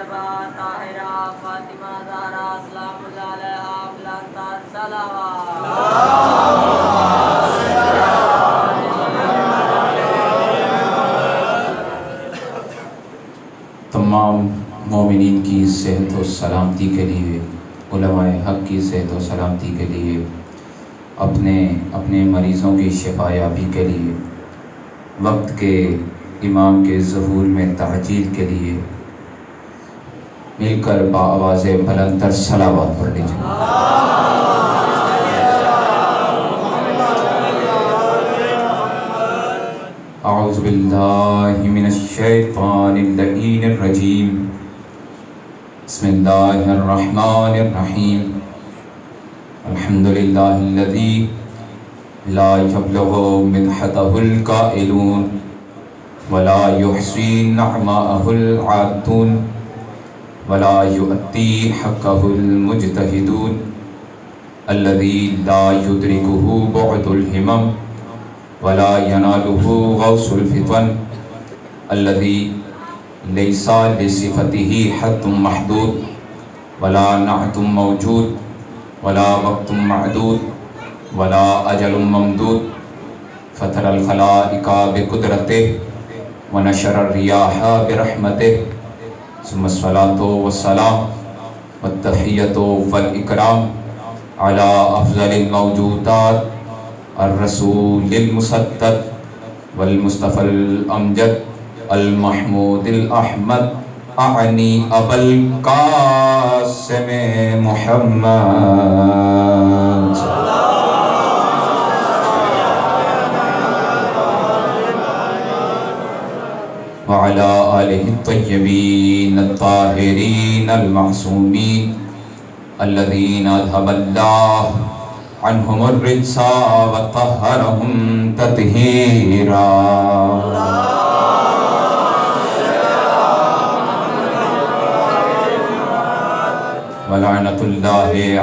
طیبہ طاہرہ فاطمہ زہرا سلام اللہ علیہا بلندتر تمام مومنین کی صحت و سلامتی کے لیے، علماء حق کی صحت و سلامتی کے لیے، اپنے مریضوں کی شفا یابی کے لیے، وقت کے امام کے ظہور میں تعجیل کے لیے مل کر بآواز بلندتر صلوات پڑھ لیجیے۔ اعوذ باللہ من الشیطان اللعین الرجیم، بسم اللہ الرحمن الرحیم، الحمدللہ الذی لا یبلغ مدحتہ القائلون ولا یحصی نعماءہ العادون ولا یؤتی حقہ المجتہدون الذی لا یدرکہ بعد الہمم ولا ینالہ غوث الفتن الذی لیس لصفتہ حد محدود ولا نعت موجود ولا وقت معدود ولا اجل ممدود فطر الخلائق بقدرتہ ونشر الریاح برحمتہ ثم الصلاة والسلام والتحیۃ والاکرام علی افضل الموجودات الرسول المسدد والمصطفى الامجد المحمود الاحمد اعنی ابا القاسم محمد وعلى آلہ الطیبین الطاہرین المعصومین الذین اذهب اللہ عنہم الرجس وطہرہم تطہیرا۔ ولعنۃ اللہ علی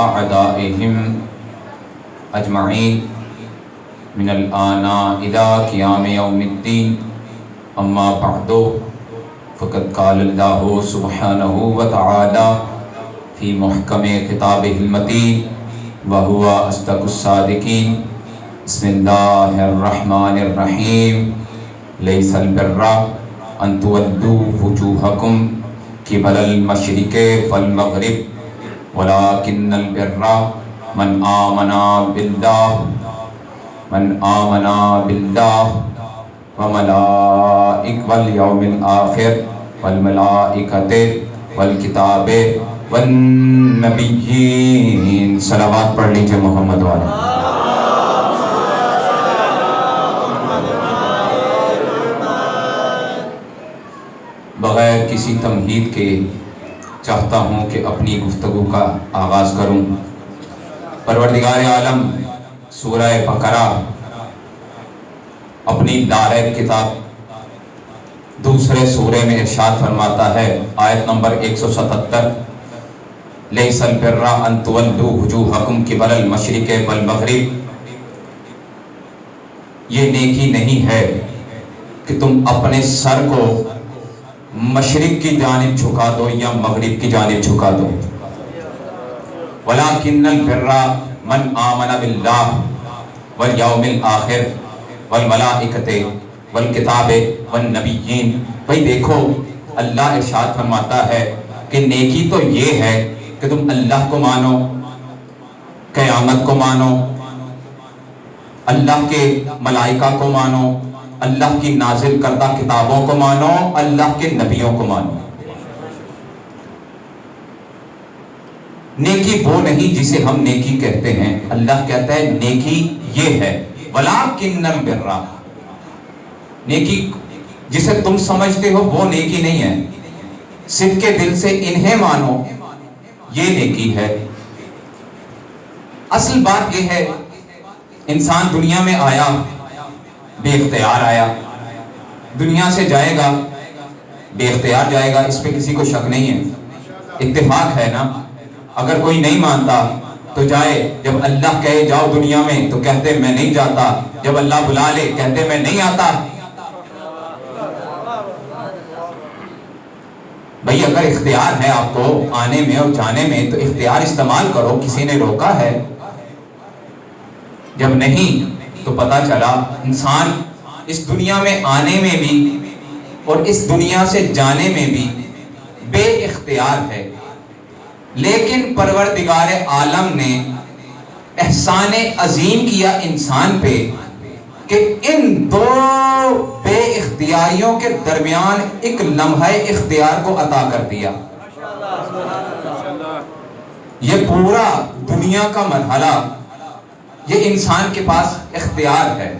اعدائہم اجمعین من الآن الی قیام یوم الدین، اما بعد فقد قال اللہ سبحانہ وتعالی فی محکم کتابہ المتین وہو اصدق الصادقین، بسم اللہ الرحمن الرحیم، لیس البر ان تولوا وجوہکم قبل المشرق والمغرب ولکن البر من آمن باللہ والیوم الآخر والملائکۃ والکتاب والنبیین۔ صلوات پڑھ لیجیے محمد والے۔ بغیر کسی تمہید کے چاہتا ہوں کہ اپنی گفتگو کا آغاز کروں۔ پروردگار عالم سورہ بقرہ اپنی دارِ کتاب دوسرے سورے میں ارشاد فرماتا ہے، آیت نمبر 177، لیس البر ان تولوا وجوہکم قبل المشرق والمغرب، یہ نیکی نہیں ہے کہ تم اپنے سر کو مشرق کی جانب جھکا دو یا مغرب کی جانب جھکا دو، ولکن البر من آمن باللہ والیوم الآخر والملائکۃ والکتاب والنبیین۔ بھئی دیکھو، اللہ ارشاد فرماتا ہے کہ نیکی تو یہ ہے کہ تم اللہ کو مانو، قیامت کو مانو، اللہ کے ملائکہ کو مانو، اللہ کی نازل کردہ کتابوں کو مانو، اللہ کے نبیوں کو مانو۔ نیکی وہ نہیں جسے ہم نیکی کہتے ہیں، اللہ کہتا ہے نیکی یہ ہے، وَلَٰكِنَّ الْبِرَّ، نیکی جسے تم سمجھتے ہو وہ نیکی نہیں ہے، صدق کے دل سے انہیں مانو، یہ نیکی ہے۔ اصل بات یہ ہے، انسان دنیا میں آیا، بے اختیار آیا، دنیا سے جائے گا بے اختیار جائے گا، اس پہ کسی کو شک نہیں ہے، اتفاق ہے نا۔ اگر کوئی نہیں مانتا تو جائے، جب اللہ کہے جاؤ دنیا میں تو کہتے میں نہیں جاتا، جب اللہ بلا لے کہتے میں نہیں آتا۔ بھئی اگر اختیار ہے آپ کو آنے میں اور جانے میں تو اختیار استعمال کرو، کسی نے روکا ہے؟ جب نہیں تو پتا چلا انسان اس دنیا میں آنے میں بھی اور اس دنیا سے جانے میں بھی بے اختیار ہے، لیکن پروردگار عالم نے احسان عظیم کیا انسان پہ کہ ان دو بے اختیاریوں کے درمیان ایک لمحہ اختیار کو عطا کر دیا۔ یہ پورا دنیا کا مرحلہ یہ انسان کے پاس اختیار ہے،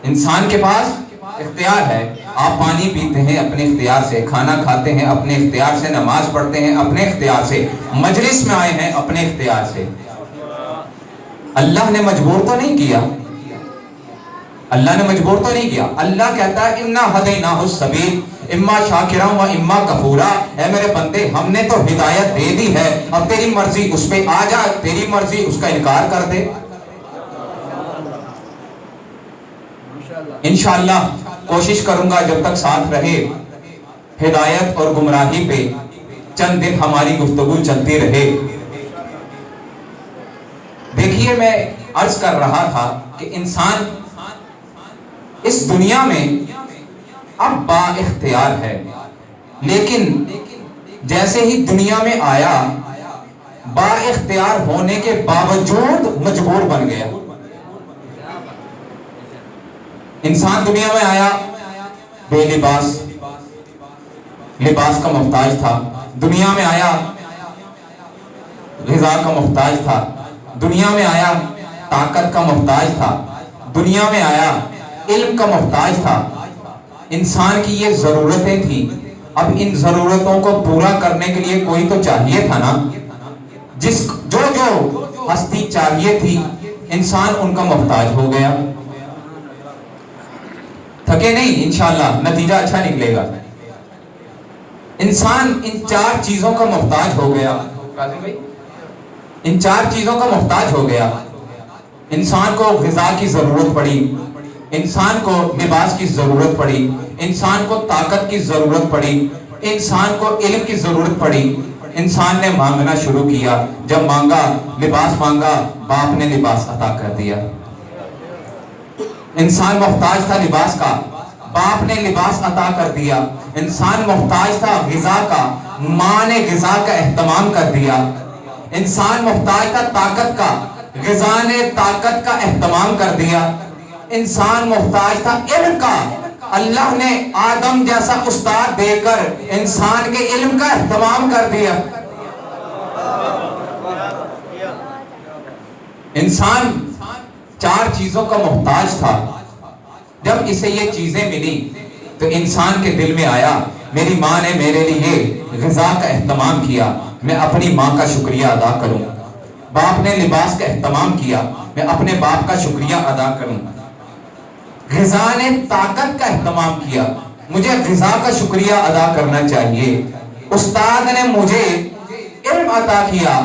انسان کے پاس اختیار ہے۔ آپ پانی پیتے ہیں اپنے اختیار سے، کھانا کھاتے ہیں اپنے اختیار سے، نماز پڑھتے ہیں اپنے اختیار سے، مجلس میں آئے ہیں اپنے اختیار سے۔ اللہ نے مجبور تو نہیں کیا، اللہ نے مجبور تو نہیں کیا۔ اللہ کہتا ہے اِنَّا هَدَيْنَاهُ السَّبِيلَ اِمَّا شَاكِرًا وَإِمَّا كَفُورًا، اے میرے بندے ہم نے تو ہدایت دے دی ہے، اب تیری مرضی اس پہ آ جا، تیری مرضی اس کا انکار کر دے۔ انشاءاللہ کوشش کروں گا جب تک ساتھ رہے ہدایت اور گمراہی پہ چند دن ہماری گفتگو چلتی رہے۔ دیکھیے میں عرض کر رہا تھا کہ انسان اس دنیا میں اب با اختیار ہے، لیکن جیسے ہی دنیا میں آیا با اختیار ہونے کے باوجود مجبور بن گیا۔ انسان دنیا میں آیا بے لباس، لباس کا محتاج تھا، دنیا میں آیا غذا کا محتاج تھا، دنیا میں آیا طاقت کا محتاج تھا، دنیا میں آیا علم کا محتاج تھا۔ انسان کی یہ ضرورتیں تھیں، اب ان ضرورتوں کو پورا کرنے کے لیے کوئی تو چاہیے تھا نا، جو ہستی چاہیے تھی انسان ان کا محتاج ہو گیا۔ تھکے نہیں، انشاءاللہ نتیجہ اچھا نکلے گا۔ انسان ان چار چیزوں کا محتاج ہو گیا، ان چار چیزوں کا محتاج ہو گیا۔ انسان کو غذا کی ضرورت پڑی، انسان کو لباس کی ضرورت پڑی، انسان کو طاقت کی ضرورت پڑی، انسان کو علم کی ضرورت پڑی۔ انسان نے مانگنا شروع کیا، جب مانگا لباس مانگا، باپ نے لباس عطا کر دیا۔ انسان محتاج تھا لباس کا، باپ نے لباس عطا کر دیا۔ انسان محتاج تھا غذا کا، ماں نے غذا کا اہتمام کر دیا۔ انسان محتاج تھا طاقت کا، غذا نے طاقت کا اہتمام کر دیا۔ انسان محتاج تھا علم کا، اللہ نے آدم جیسا استاد دے کر انسان کے علم کا اہتمام کر دیا۔ انسان چار چیزوں کا محتاج تھا۔ جب اسے یہ چیزیں ملی تو انسان کے دل میں آیا میری ماں نے میرے لیے غذا کا اہتمام کیا، میں اپنی ماں کا شکریہ ادا کروں۔ باپ نے لباس کا اہتمام کیا، میں اپنے باپ کا شکریہ ادا کروں۔ غذا نے طاقت کا اہتمام کیا، مجھے غذا کا شکریہ ادا کرنا چاہیے۔ استاد نے مجھے علم عطا کیا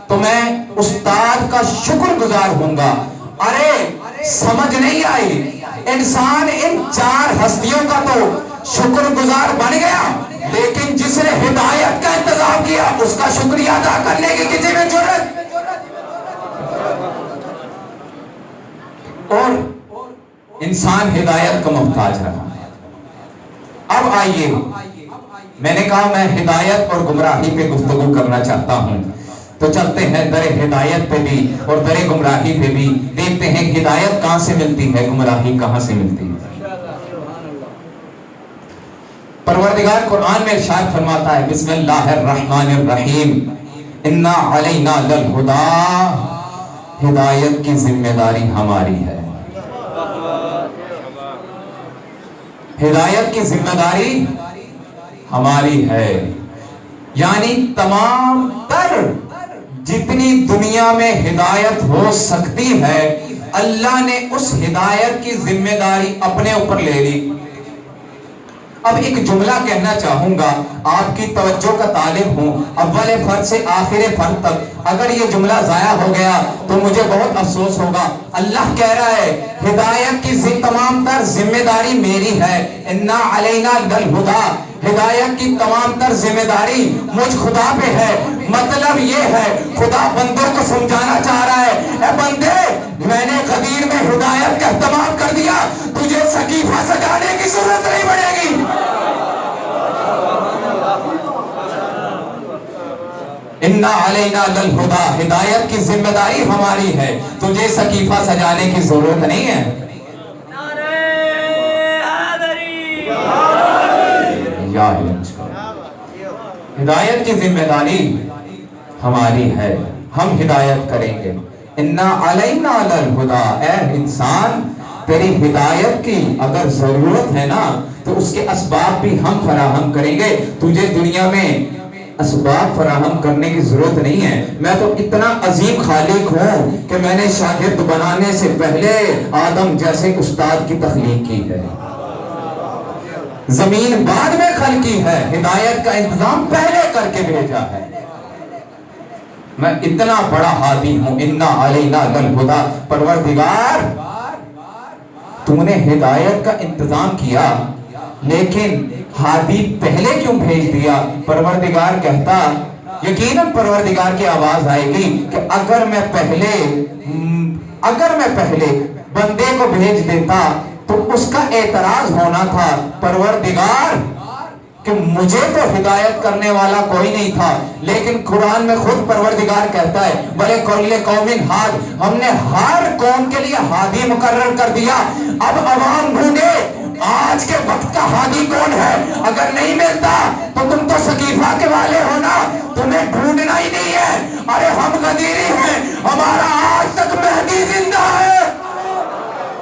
تو میں استاد کا شکر گزار ہوں گا۔ ارے سمجھ نہیں آئی، انسان ان چار ہستیوں کا تو شکر گزار بن گیا، لیکن جس نے ہدایت کا انتظام کیا اس کا شکریہ ادا کرنے کی کسی میں جرات۔ اور انسان ہدایت کا محتاج رہا۔ اب آئیے، میں نے کہا میں ہدایت اور گمراہی پہ گفتگو کرنا چاہتا ہوں، تو چلتے ہیں در ہدایت پہ بھی اور در گمراہی پہ بھی، دیکھتے ہیں ہدایت کہاں سے ملتی ہے، گمراہی کہاں سے ملتی ہے۔ پروردگار قرآن میں ارشاد فرماتا ہے بسم اللہ الرحمن الرحیم انا علینا للہدیٰ، ہدایت کی ذمہ داری ہماری ہے، ہدایت کی ذمہ داری ہماری ہے۔ یعنی تمام تر جتنی دنیا میں ہدایت ہو سکتی ہے اللہ نے اس ہدایت کی ذمہ داری اپنے اوپر لے لی۔ اب ایک جملہ کہنا چاہوں گا، آپ کی توجہ کا طالب ہوں، اول فرد سے آخر فرد تک اگر یہ جملہ ضائع ہو گیا تو مجھے بہت افسوس ہوگا۔ اللہ کہہ رہا ہے ہدایت کی تمام تر ذمہ داری میری ہے، انا علینا للہدیٰ، ہدایت کی تمام تر ذمہ داری مجھ خدا پہ ہے۔ مطلب یہ ہے خدا بندوں کو سمجھانا چاہ رہا ہے، اے بندے میں نے غدیر میں ہدایت کا اہتمام کر دیا، تجھے سقیفہ سجانے کی ضرورت نہیں پڑے گی۔ اِنَّ عَلَيْنَا لَلْہُدَىٰ، ہدایت کی ذمہ داری ہماری ہے، تجھے سقیفہ سجانے کی ضرورت نہیں ہے۔ ہدایت کی ذمہ داری ہماری ہے، ہم ہدایت کریں گے۔ اِنَّ عَلَيْنَا لَلْہُدَىٰ، اے انسان تیری ہدایت کی اگر ضرورت ہے نا تو اس کے اسباب بھی ہم فراہم کریں گے۔ تجھے دنیا میں اسباب فراہم کرنے کی ضرورت نہیں ہے۔ میں تو اتنا عظیم خالق ہوں کہ میں نے شاگرد بنانے سے پہلے آدم جیسے استاد کی تخلیق کی ہے، زمین بعد میں خلقی ہے، ہدایت کا انتظام پہلے کر کے بھیجا ہے۔ میں اتنا بڑا ہادی ہوں۔ اِنَّ عَلَيْنَا لَلْہُدَىٰ، پروردگار تو نے ہدایت کا انتظام کیا لیکن ہادی پہلے کیوں بھیج دیا؟ پروردگار کہتا، یقیناً پروردگار کی آواز آئے گی کہ اگر میں پہلے بندے کو بھیج دیتا تو اس کا اعتراض ہونا تھا پروردگار کہ مجھے تو ہدایت کرنے والا کوئی نہیں تھا، لیکن قرآن میں خود پروردگار کہتا ہے وَلِكُلِّ قَوْمٍ ہاد، ہم نے ہر قوم کے لیے ہادی مقرر کر دیا۔ اب عوام ڈھونڈے آج کے وقت کا ہادی کون ہے، اگر نہیں ملتا تو تم تو سقیفہ کے والے ہو نا، تمہیں ڈھونڈنا ہی نہیں ہے۔ ارے ہم غدیری ہیں، ہمارا